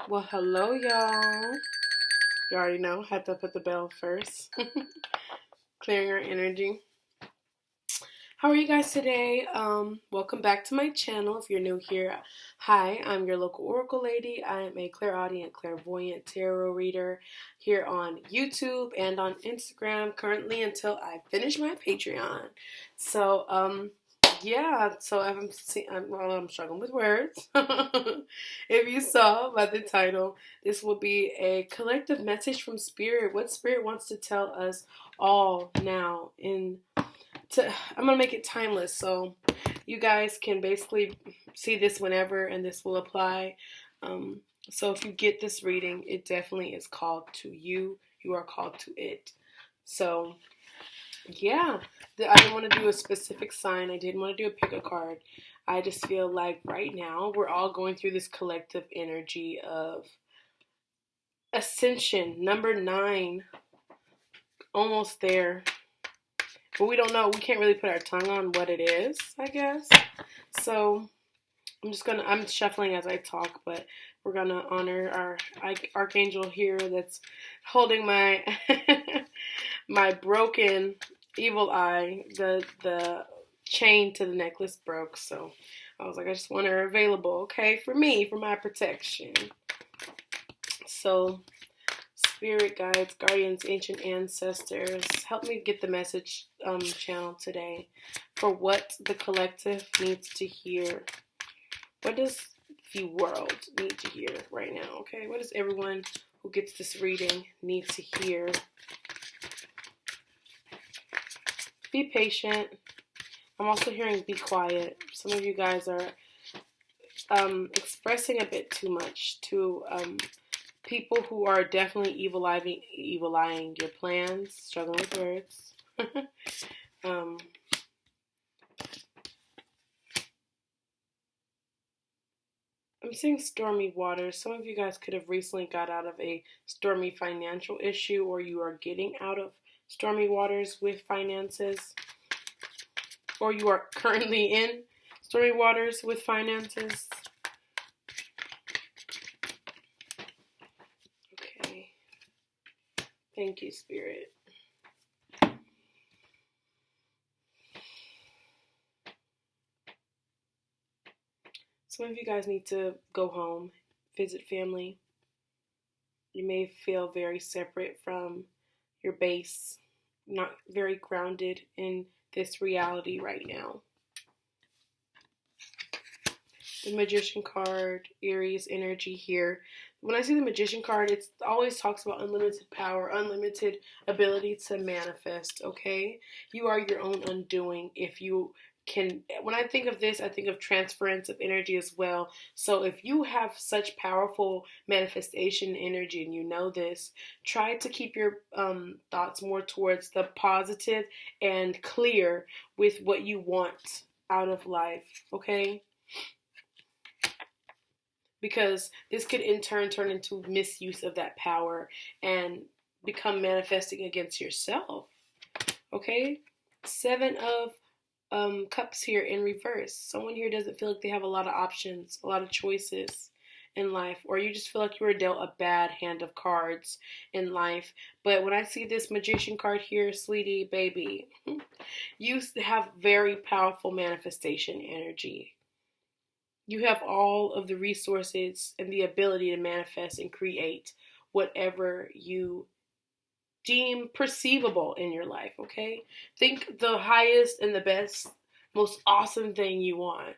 Well, hello, y'all. You already know, had to put the bell first. Clearing our energy. How are you guys today? Welcome back to my channel. If you're new here, hi, I'm your local oracle lady. I am a clairaudient, clairvoyant tarot reader here on YouTube and on Instagram currently until I finish my Patreon. So I'm struggling with words. If you saw by the title, this will be a collective message from Spirit. What Spirit wants to tell us all now I'm gonna make it timeless, so you guys can basically see this whenever, and this will apply. So if you get this reading, it definitely is called to you. You are called to it. So yeah, I didn't want to do a specific sign. I didn't want to do a pick a card. I just feel like right now we're all going through this collective energy of ascension, number 9, almost there. But we don't know. We can't really put our tongue on what it is, I guess. So I'm shuffling as I talk, but we're gonna honor our archangel here that's holding my my broken evil eye. The chain to the necklace broke, so I was like, I just want her available, okay, for me, for my protection. So spirit guides, guardians, ancient ancestors, help me get the message channel today for what the collective needs to hear. What does the world need to hear right now, okay? What does everyone who gets this reading need to hear? Be patient. I'm also hearing be quiet. Some of you guys are expressing a bit too much to people who are definitely evil-eyeing your plans, struggling with words. I'm seeing stormy waters. Some of you guys could have recently got out of a stormy financial issue, or you are getting out of stormy waters with finances, or you are currently in stormy waters with finances. Okay. Thank you, Spirit. Some of you guys need to go home, visit family. You may feel very separate from your base, not very grounded in this reality right now. The Magician card, Aries energy here. When I see the Magician card, it always talks about unlimited power, unlimited ability to manifest, okay? You are your own undoing if you can. When I think of this, I think of transference of energy as well. So if you have such powerful manifestation energy and you know this, try to keep your thoughts more towards the positive and clear with what you want out of life, okay? Because this could in turn turn into misuse of that power and become manifesting against yourself. Okay? 7 of Cups here in reverse. Someone here doesn't feel like they have a lot of options, a lot of choices in life, or you just feel like you were dealt a bad hand of cards in life. But when I see this Magician card here, sweetie, baby, you have very powerful manifestation energy. You have all of the resources and the ability to manifest and create whatever you deem perceivable in your life, okay? Think the highest and the best, most awesome thing you want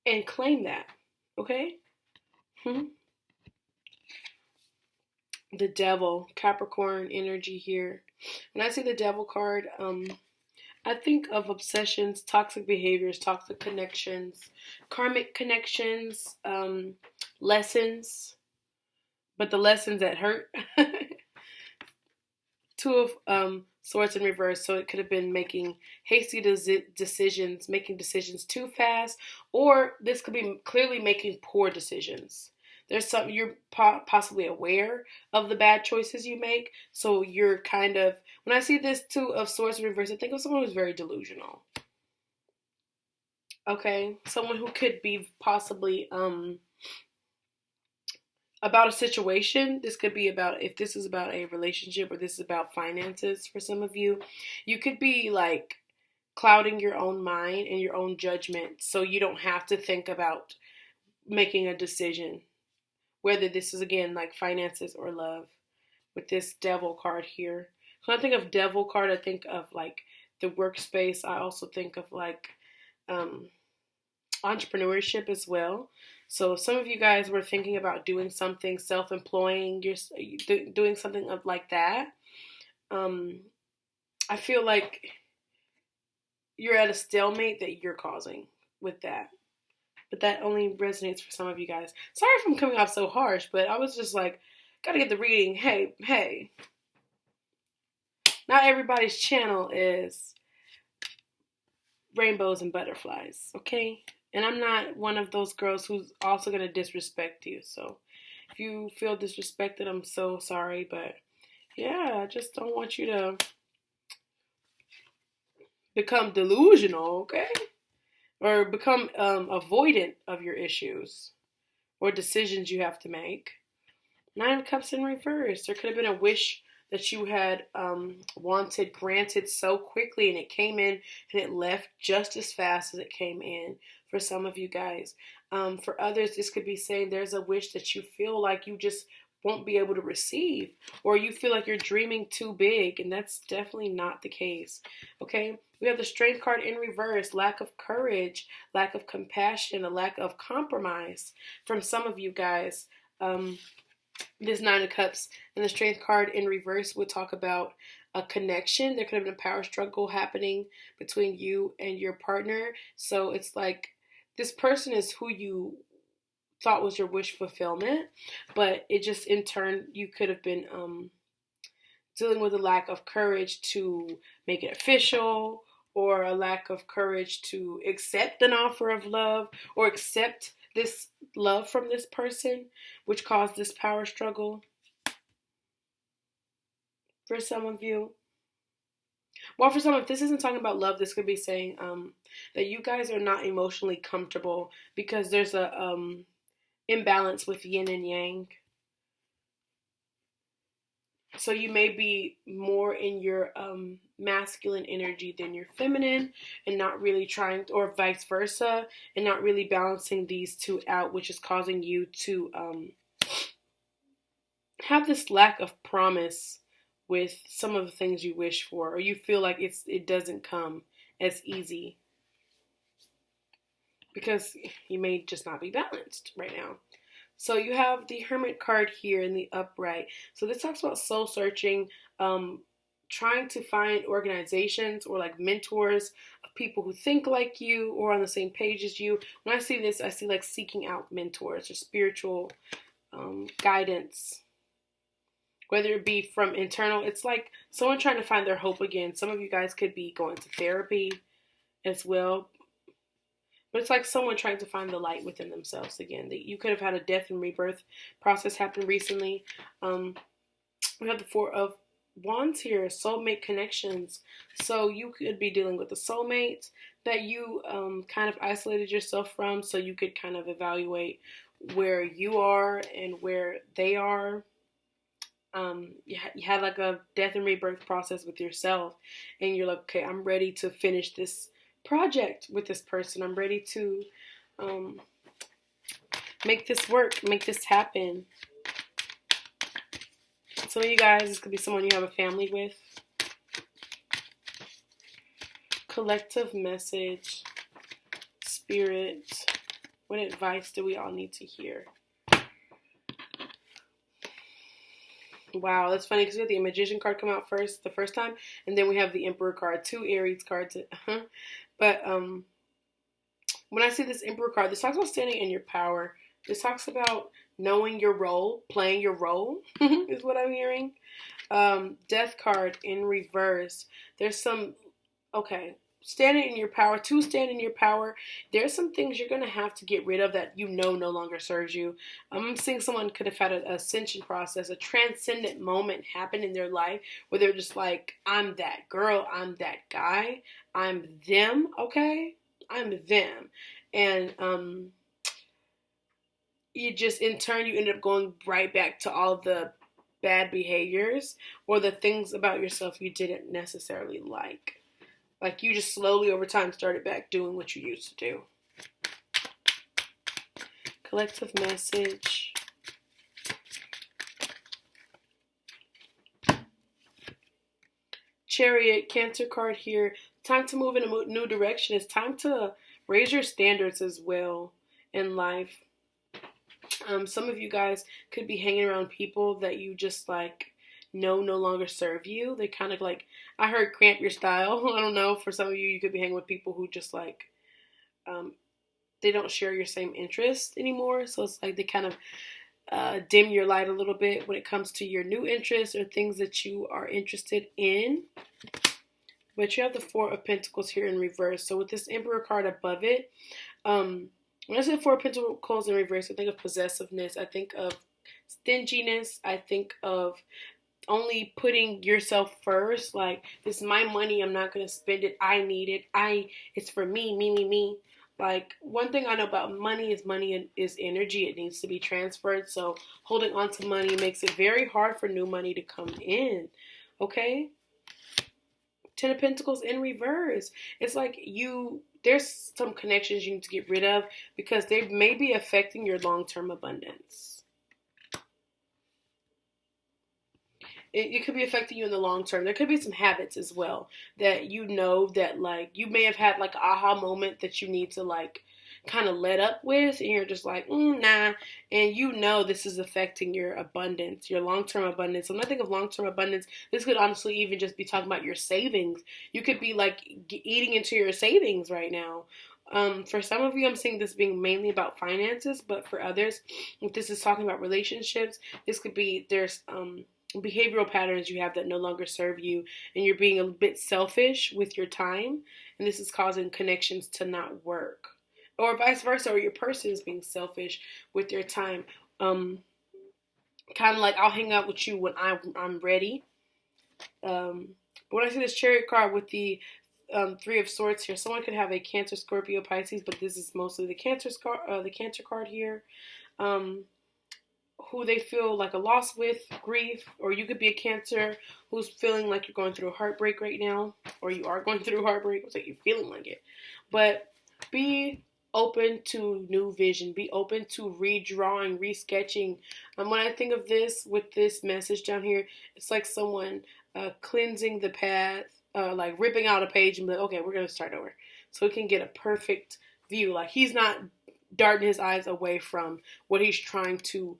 and claim that, okay? The Devil, Capricorn energy here. When I see the Devil card, I think of obsessions, toxic behaviors, toxic connections, karmic connections, lessons, but the lessons that hurt. 2 of Swords in reverse, so it could have been making hasty decisions, making decisions too fast, or this could be clearly making poor decisions. There's something you're possibly aware of the bad choices you make, so you're kind of, when I see this 2 of Swords in reverse, I think of someone who's very delusional. Okay, someone who could be possibly about a situation. This could be about, if this is about a relationship or this is about finances for some of you, you could be like clouding your own mind and your own judgment so you don't have to think about making a decision, whether this is again like finances or love, with this devil card here. So when I think of devil card, I think of like the workspace. I also think of like um, entrepreneurship as well. So some of you guys were thinking about doing something, self-employing, you're doing something of like that. I feel like you're at a stalemate that you're causing with that. But that only resonates for some of you guys. Sorry if I'm coming off so harsh, but I was just like, gotta get the reading. Hey. Not everybody's channel is rainbows and butterflies, okay? And I'm not one of those girls who's also gonna disrespect you. So if you feel disrespected, I'm so sorry. But yeah, I just don't want you to become delusional, okay? Or become avoidant of your issues or decisions you have to make. Nine of Cups in reverse. There could have been a wish that you had wanted granted so quickly, and it came in and it left just as fast as it came in for some of you guys. For others, this could be saying there's a wish that you feel like you just won't be able to receive, or you feel like you're dreaming too big, and that's definitely not the case. Okay, we have the Strength card in reverse. Lack of courage, lack of compassion, a lack of compromise from some of you guys. This Nine of Cups and the Strength card in reverse would talk about a connection. There could have been a power struggle happening between you and your partner. So it's like this person is who you thought was your wish fulfillment, but it just in turn you could have been dealing with a lack of courage to make it official, or a lack of courage to accept an offer of love or accept this love from this person, which caused this power struggle for some of you. Well, for some, if this isn't talking about love, this could be saying that you guys are not emotionally comfortable because there's a imbalance with yin and yang. So you may be more in your masculine energy than your feminine, and not really trying, or vice versa, and not really balancing these two out, which is causing you to have this lack of promise with some of the things you wish for, or you feel like it doesn't come as easy because you may just not be balanced right now. So you have the Hermit card here in the upright. So this talks about soul searching, trying to find organizations or like mentors of people who think like you or on the same page as you. When I see this, I see like seeking out mentors or spiritual guidance, whether it be from internal. It's like someone trying to find their hope again. Some of you guys could be going to therapy as well. But it's like someone trying to find the light within themselves again. You could have had a death and rebirth process happen recently. We have the Four of Wands here, soulmate connections. So you could be dealing with a soulmate that you kind of isolated yourself from, so you could kind of evaluate where you are and where they are. You had like a death and rebirth process with yourself, and you're like, okay, I'm ready to finish this project with this person. I'm ready to make this work, make this happen. Some of you guys, this could be someone you have a family with. Collective message, spirit, what advice do we all need to hear? Wow, that's funny because we had the Magician card come out the first time, and then we have the Emperor card, two Aries cards. But when I see this Emperor card, this talks about standing in your power. This talks about knowing your role, playing your role, is what I'm hearing. Death card in reverse. There's some, okay, standing in your power. To stand in your power, there's some things you're going to have to get rid of that you know no longer serves you. I'm seeing someone could have had an ascension process, a transcendent moment happen in their life where they're just like, I'm that girl, I'm that guy, I'm them, okay? I'm them. And you just, in turn, you end up going right back to all the bad behaviors or the things about yourself you didn't necessarily like. Like, you just slowly over time started back doing what you used to do. Collective message. Chariot, Cancer card here. Time to move in a new direction. It's time to raise your standards as well in life. Some of you guys could be hanging around people that you just like no longer serve you. They kind of like, I heard cramp your style. I don't know. For some of you, you could be hanging with people who just like, they don't share your same interests anymore. So it's like they kind of dim your light a little bit when it comes to your new interests or things that you are interested in. But you have the Four of Pentacles here in reverse. So with this Emperor card above it, when I say Four of Pentacles in reverse, I think of possessiveness. I think of stinginess. I think of only putting yourself first. Like, this is my money. I'm not going to spend it. I need it. It's for me, me. Like, one thing I know about money is energy. It needs to be transferred. So holding on to money makes it very hard for new money to come in. Okay? Ten of Pentacles in reverse. It's like there's some connections you need to get rid of because they may be affecting your long-term abundance. It could be affecting you in the long term. There could be some habits as well that that like you may have had like an aha moment that you need to like kind of let up with, and you're just like, nah, and this is affecting your abundance, your long-term abundance. So when I think of long-term abundance, this could honestly even just be talking about your savings. You could be like eating into your savings right now. For some of you, I'm seeing this being mainly about finances, but for others, if this is talking about relationships, this could be there's behavioral patterns you have that no longer serve you, and you're being a bit selfish with your time, and this is causing connections to not work, or vice versa, or your person is being selfish with your time. Kind of like, I'll hang out with you when I'm ready. But when I see this Chariot card with the Three of Swords here, someone could have a Cancer, Scorpio, Pisces, but this is mostly the Cancer card here. Who they feel like a loss with, grief, or you could be a Cancer who's feeling like you're going through a heartbreak right now, or you are going through a heartbreak, it's like you're feeling like it. But be open to new vision. Be open to redrawing, resketching. When I think of this with this message down here, it's like someone cleansing the path, like ripping out a page and be like, okay, we're going to start over. So we can get a perfect view. Like, he's not darting his eyes away from what he's trying to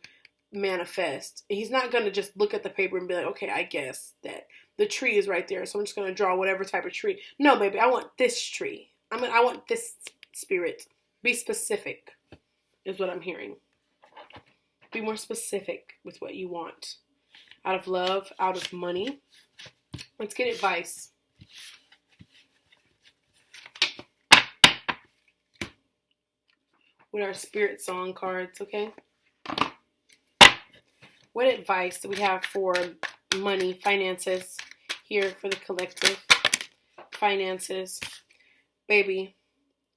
manifest. He's not going to just look at the paper and be like, okay, I guess that the tree is right there, so I'm just going to draw whatever type of tree. No, baby, I want this tree. I want this spirit. Be specific is what I'm hearing. Be more specific with what you want. Out of love, out of money. Let's get advice. With our spirit song cards, okay? What advice do we have for money, finances, here for the collective? Finances. Baby,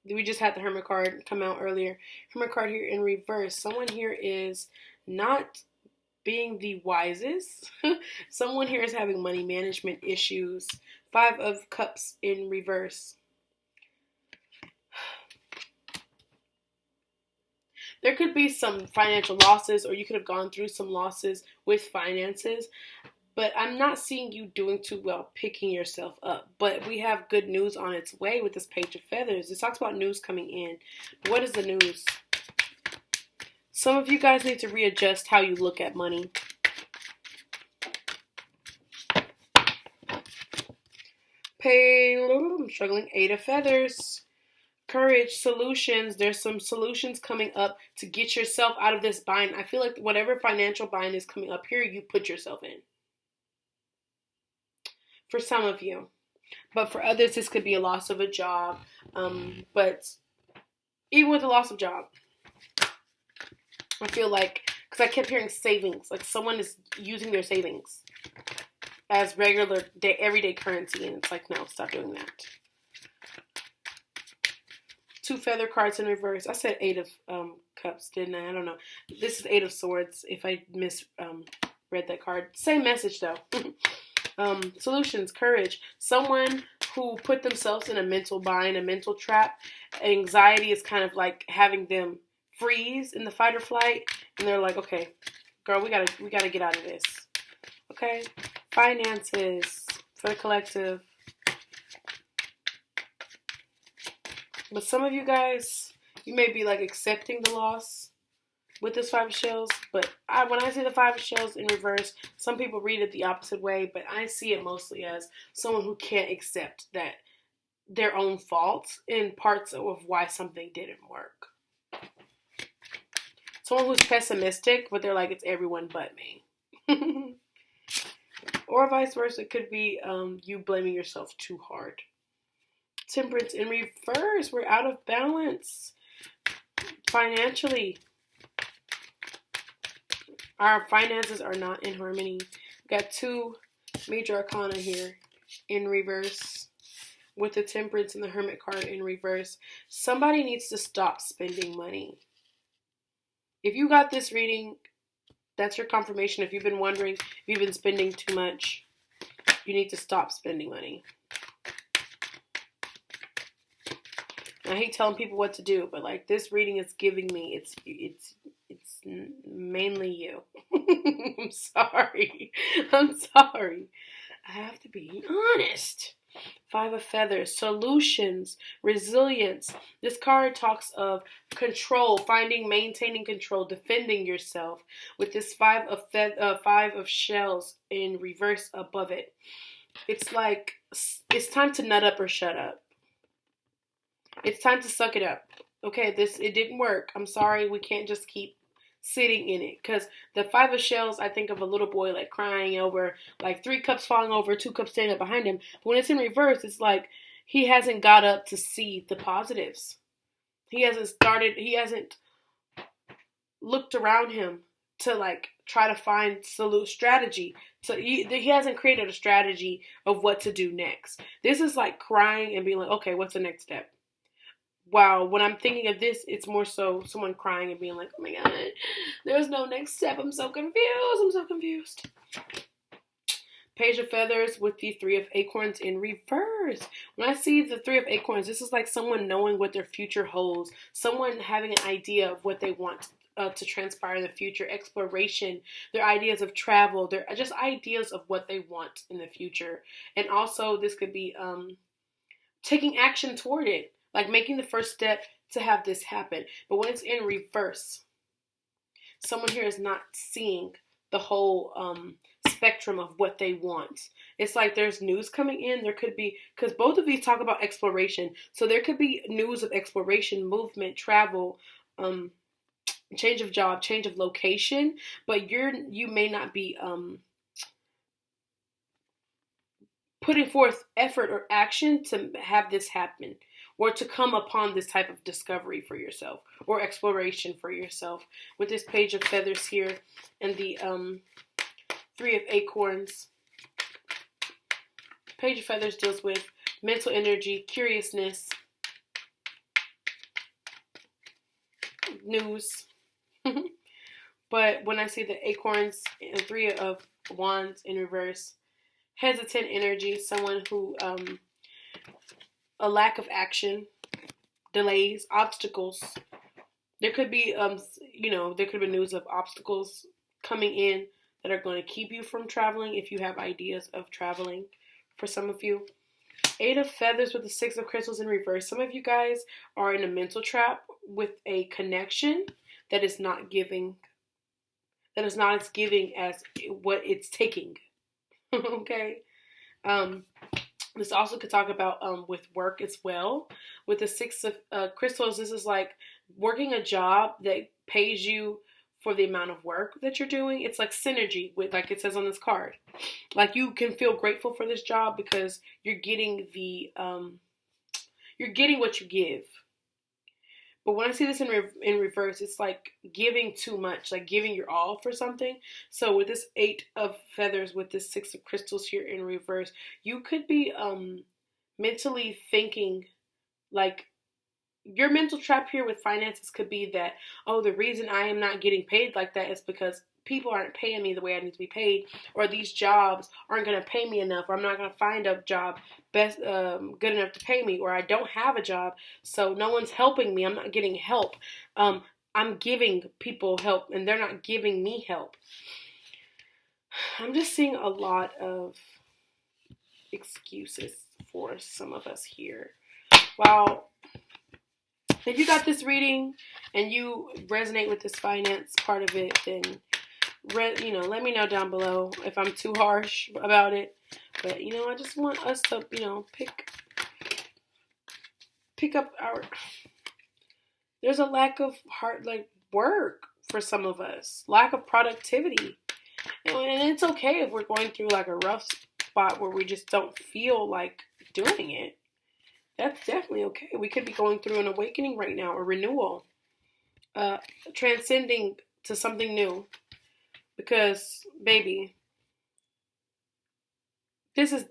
we just had the Hermit card come out earlier. Hermit card here in reverse. Someone here is not being the wisest. Someone here is having money management issues. Five of Cups in reverse. There could be some financial losses, or you could have gone through some losses with finances, but I'm not seeing you doing too well picking yourself up. But we have good news on its way with this Page of Feathers. This talks about news coming in. What is the news? Some of you guys need to readjust how you look at money. I'm struggling. Eight of Feathers. Courage, solutions. There's some solutions coming up to get yourself out of this bind. I feel like whatever financial bind is coming up here, you put yourself in. For some of you. But for others, this could be a loss of a job. But even with the loss of job, I feel like, because I kept hearing savings, like someone is using their savings as regular everyday currency, and it's like, no, stop doing that. 2 feather cards in reverse. I said 8 of cups, didn't I? I don't know. This is 8 of swords. If I read that card, same message though. Solutions, courage. Someone who put themselves in a mental bind, a mental trap. Anxiety is kind of like having them freeze in the fight or flight, and they're like, okay, girl, we gotta get out of this. Okay, finances for the collective. But some of you guys, you may be like accepting the loss with this 5 of shells, but when I see the 5 of shells in reverse, some people read it the opposite way, but I see it mostly as someone who can't accept that their own faults in parts of why something didn't work. Someone who's pessimistic, but they're like, it's everyone but me. Or vice versa, it could be you blaming yourself too hard. Temperance in reverse, we're out of balance financially. Our finances are not in harmony. We got 2 major arcana here in reverse with the temperance and the hermit card in reverse. Somebody needs to stop spending money. If you got this reading, that's your confirmation. If you've been wondering if you've been spending too much, you need to stop spending money. I hate telling people what to do, but like this reading is giving me, it's mainly you. I'm sorry. I have to be honest. 5 of feathers, solutions, resilience. This card talks of control, maintaining control, defending yourself. With this 5 of shells in reverse above it, it's like it's time to nut up or shut up. It's time to suck it up. Okay, it didn't work. I'm sorry. We can't just keep sitting in it. Because the 5 of shells, I think of a little boy like crying over like 3 cups falling over, 2 cups standing up behind him. But when it's in reverse, it's like he hasn't got up to see the positives. He hasn't looked around him to like try to find strategy. So he hasn't created a strategy of what to do next. This is like crying and being like, okay, what's the next step? Wow, when I'm thinking of this, it's more so someone crying and being like, oh my God, there's no next step. I'm so confused. Page of feathers with the 3 of acorns in reverse. When I see the 3 of acorns, this is like someone knowing what their future holds. Someone having an idea of what they want to transpire in the future. Exploration, their ideas of travel, their just ideas of what they want in the future. And also this could be taking action toward it. Like making the first step to have this happen. But when it's in reverse, someone here is not seeing the whole spectrum of what they want. It's like there's news coming in. There could be, because both of these talk about exploration. So there could be news of exploration, movement, travel, change of job, change of location. But you may not be putting forth effort or action to have this happen. Or to come upon this type of discovery for yourself or exploration for yourself. With this page of feathers here and the 3 of acorns. Page of feathers deals with mental energy, curiousness, news. But when I see the acorns and 3 of wands in reverse, hesitant energy, someone who a lack of action, delays, obstacles. There could be, there could be news of obstacles coming in that are going to keep you from traveling if you have ideas of traveling for some of you. 8 of feathers with the 6 of crystals in reverse. Some of you guys are in a mental trap with a connection that is not giving, that is not as giving as what it's taking. Okay? This also could talk about with work as well. With the 6 of crystals, this is like working a job that pays you for the amount of work that you're doing. It's like synergy, with like it says on this card. Like you can feel grateful for this job because you're getting what you give. But when I see this in reverse, it's like giving too much, like giving your all for something. So with this 8 of feathers, with this 6 of crystals here in reverse, you could be mentally thinking like your mental trap here with finances could be that, oh, the reason I am not getting paid like that is because people aren't paying me the way I need to be paid, or these jobs aren't going to pay me enough, or I'm not going to find a job good enough to pay me, or I don't have a job, so no one's helping me. I'm not getting help. I'm giving people help, and they're not giving me help. I'm just seeing a lot of excuses for some of us here. Wow. If you got this reading and you resonate with this finance part of it, then let me know down below if I'm too harsh about it. But I just want us to pick up our. There's a lack of hard work for some of us, lack of productivity, and it's okay if we're going through like a rough spot where we just don't feel like doing it. That's definitely okay. We could be going through an awakening right now, a renewal, transcending to something new. Because, baby, this is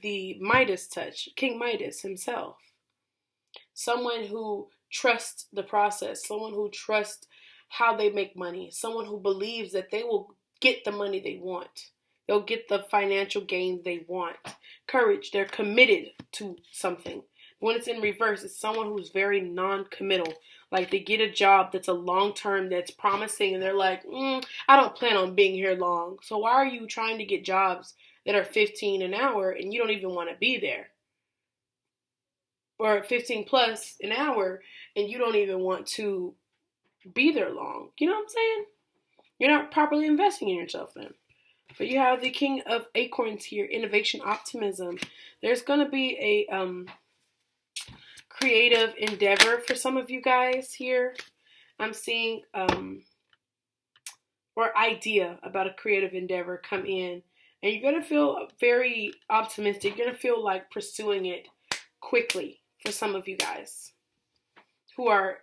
the Midas touch, King Midas himself. Someone who trusts the process, someone who trusts how they make money, someone who believes that they will get the money they want. They'll get the financial gain they want. Courage, they're committed to something. When it's in reverse, it's someone who's very non-committal. Like they get a job that's a long-term, that's promising, and they're like, I don't plan on being here long. So why are you trying to get jobs that are $15 an hour and you don't even want to be there? Or 15 plus an hour and you don't even want to be there long. You know what I'm saying? You're not properly investing in yourself then. But you have the King of Acorns here, innovation, optimism. There's going to be a creative endeavor for some of you guys here. I'm seeing or idea about a creative endeavor come in. And you're going to feel very optimistic. You're going to feel like pursuing it quickly for some of you guys who are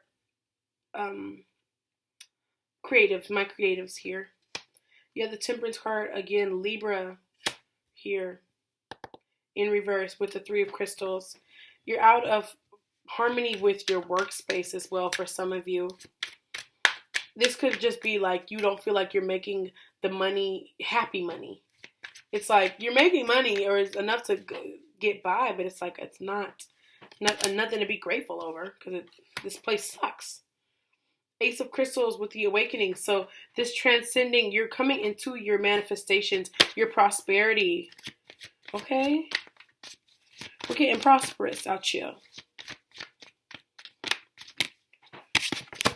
creatives, my creatives here. You have the Temperance card, again, Libra here in reverse with the Three of Crystals. You're out of harmony with your workspace as well for some of you. This could just be like you don't feel like you're making the money, happy money. It's like you're making money or it's enough to get by, but it's like it's not nothing to be grateful over because this place sucks. Ace of Crystals with the awakening. So this transcending, you're coming into your manifestations, your prosperity. Okay? We're getting prosperous out here.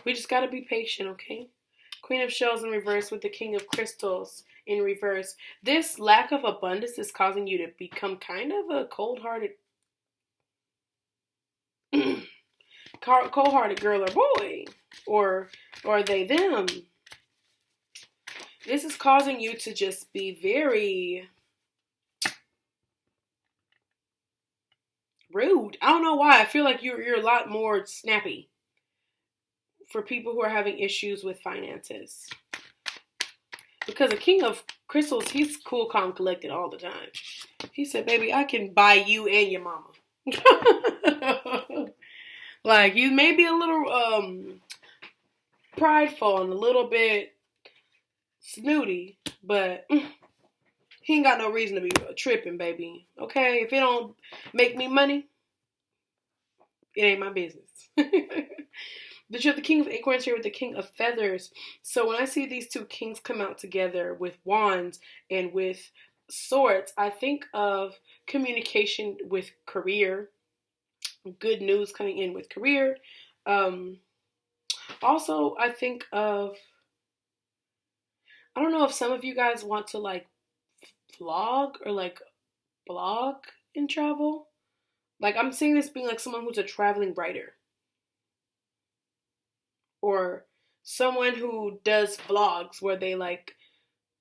We just got to be patient, okay? Queen of Shells in reverse with the King of Crystals in reverse. This lack of abundance is causing you to become kind of a cold-hearted girl or boy. Or they, them. This is causing you to just be very rude. I don't know why. I feel like you're a lot more snappy for people who are having issues with finances. Because the King of Crystals, he's cool, calm, collected all the time. He said, baby, I can buy you and your mama. Like, you may be a little prideful and a little bit snooty, but he ain't got no reason to be tripping, baby. Okay? If it don't make me money, it ain't my business. But you have the King of Acorns here with the King of Feathers. So when I see these two kings come out together with wands and with swords, I think of communication with career, good news coming in with career. Also, I think of, I don't know if some of you guys want to like vlog or like blog and travel. Like I'm seeing this being like someone who's a traveling writer. Or someone who does vlogs where they like,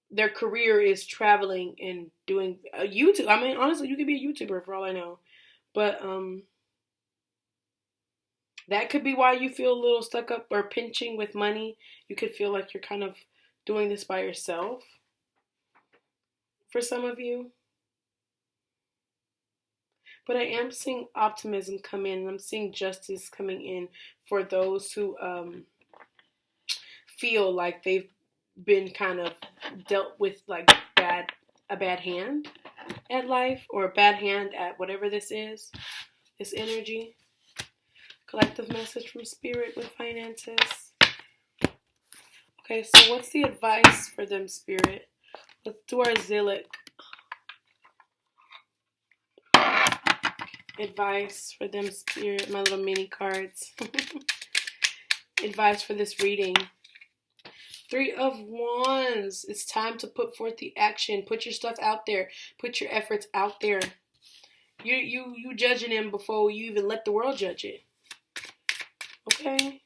their career is traveling and doing a YouTube. I mean, honestly, you could be a YouTuber for all I know. But that could be why you feel a little stuck up or pinching with money. You could feel like you're kind of doing this by yourself for some of you. But I am seeing optimism come in. I'm seeing justice coming in for those who feel like they've been kind of dealt with like a bad hand at life, or a bad hand at whatever this is, this energy. Collective message from Spirit with finances. Okay, so what's the advice for them, Spirit? Let's do our Zillick. Advice for them, Spirit. My little mini cards. Advice for this reading. 3 of Wands. It's time to put forth the action. Put your stuff out there. Put your efforts out there. You judging him before you even let the world judge it. Okay?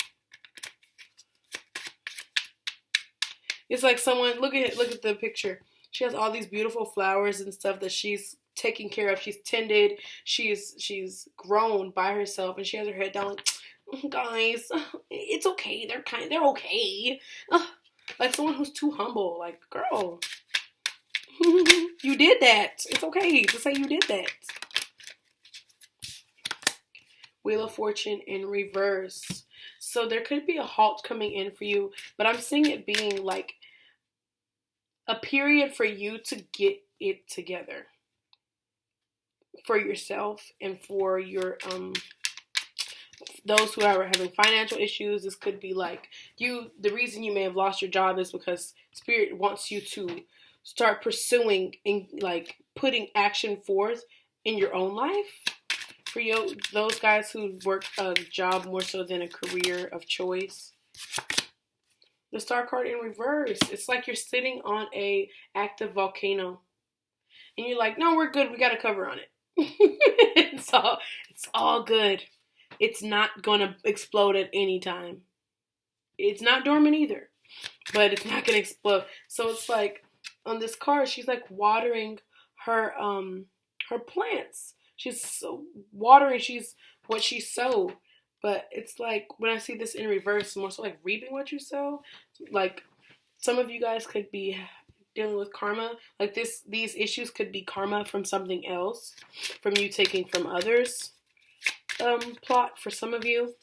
It's like someone, look at the picture. She has all these beautiful flowers and stuff that she's taking care of. She's tended. She's grown by herself, and she has her head down like, guys, it's okay. They're okay. Like someone who's too humble. Like, girl, you did that. It's okay to say you did that. Wheel of Fortune in reverse. So there could be a halt coming in for you, but I'm seeing it being like a period for you to get it together for yourself and for your those who are having financial issues. This could be like the reason you may have lost your job is because Spirit wants you to start pursuing and like putting action forth in your own life. For you, those guys who work a job more so than a career of choice. The Star card in reverse. It's like you're sitting on a active volcano. And you're like, no, we're good. We got a cover on it. It's all good. It's not going to explode at any time. It's not dormant either. But it's not going to explode. So it's like, on this card, she's like watering her plants. She's so watering, she's what she sowed. But it's like, when I see this in reverse, more so like reaping what you sow. Like, some of you guys could be dealing with karma. Like these issues could be karma from something else. From you taking from others. Plot for some of you.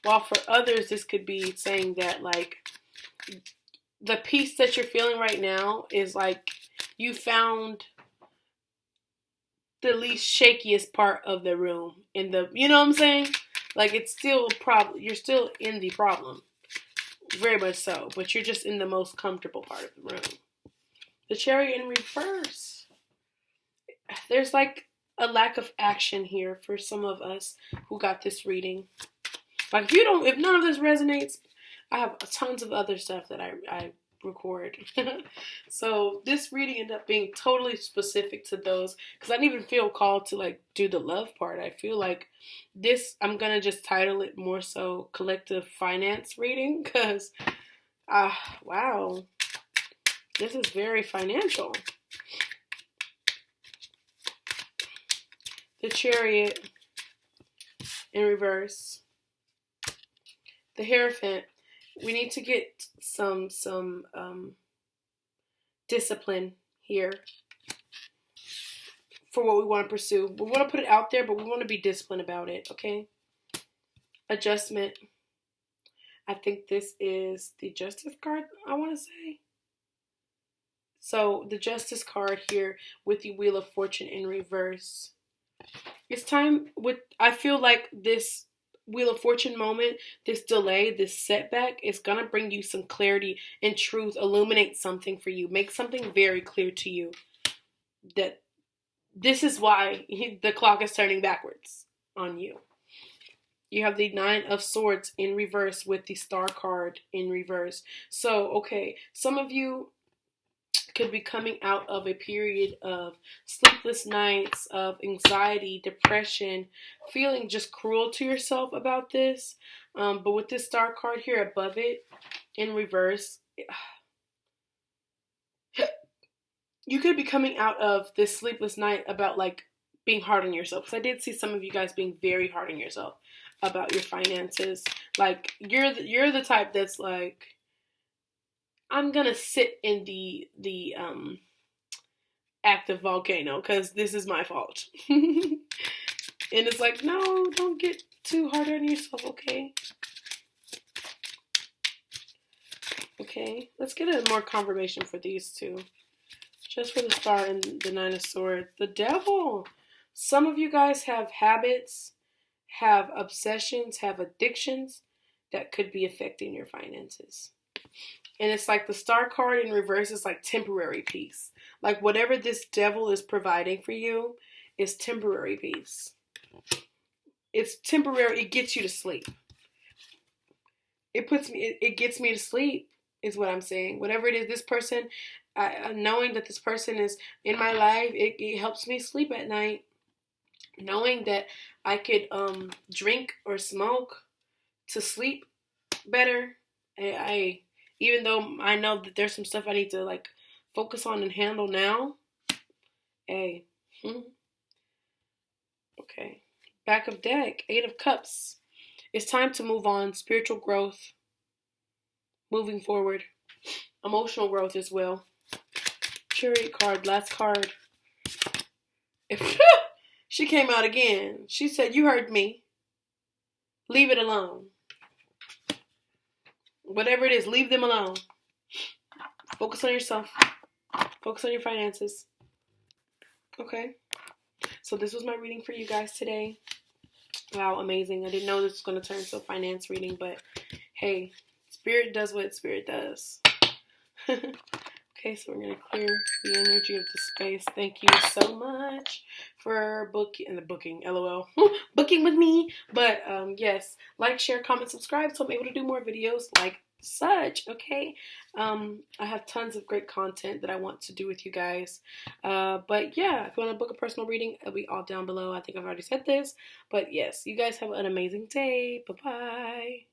While for others, this could be saying that like, the peace that you're feeling right now is like, you found the least shakiest part of the room you know what I'm saying? Like, it's still you're still in the problem. Very much so. But you're just in the most comfortable part of the room. The Chariot in reverse. There's like a lack of action here for some of us who got this reading. Like, if none of this resonates, I have tons of other stuff that I record. So this reading ended up being totally specific to those, because I didn't even feel called to like do the love part. I feel like this, I'm gonna just title it more so collective finance reading, because wow, this is very financial. The Chariot in reverse. The Hierophant. We need to get some discipline here for what we want to pursue. We want to put it out there, but we want to be disciplined about it, okay? Adjustment. I think this is the Justice card, I want to say. So the Justice card here with the Wheel of Fortune in reverse. It's time I feel like this Wheel of Fortune moment, this delay, this setback is going to bring you some clarity and truth, illuminate something for you, make something very clear to you that this is why the clock is turning backwards on you. You have the 9 of Swords in reverse with the Star card in reverse. So, okay, some of you could be coming out of a period of sleepless nights, of anxiety, depression, feeling just cruel to yourself about this. But with this Star card here above it, in reverse, you could be coming out of this sleepless night about like being hard on yourself. Because I did see some of you guys being very hard on yourself about your finances. Like, you're the type that's like, I'm gonna sit in the active volcano because this is my fault. And it's like, no, don't get too hard on yourself, okay? Okay, let's get a more confirmation for these two. Just for the Star and the Nine of Swords. The Devil. Some of you guys have habits, have obsessions, have addictions that could be affecting your finances. And it's like the Star card in reverse is like temporary peace. Like whatever this devil is providing for you is temporary peace. It's temporary. It gets you to sleep. It gets me to sleep is what I'm saying. Whatever it is, this person, knowing that this person is in my life, it helps me sleep at night. Knowing that I could drink or smoke to sleep better. Even though I know that there's some stuff I need to like focus on and handle now. Hey. Okay. Back of deck, 8 of Cups. It's time to move on. Spiritual growth. Moving forward. Emotional growth as well. Chariot card, last card. She came out again. She said, you heard me. Leave it alone. Whatever it is, leave them alone. Focus on yourself. Focus on your finances. Okay. So this was my reading for you guys today. Wow, amazing. I didn't know this was going to turn to a finance reading, but hey, Spirit does what Spirit does. Okay, so we're going to clear the energy of the space. Thank you so much for booking, LOL. Booking with me. But yes, like, share, comment, subscribe so I'm able to do more videos like such, okay? I have tons of great content that I want to do with you guys. But yeah, if you want to book a personal reading, it'll be all down below. I think I've already said this. But yes, you guys have an amazing day. Bye-bye.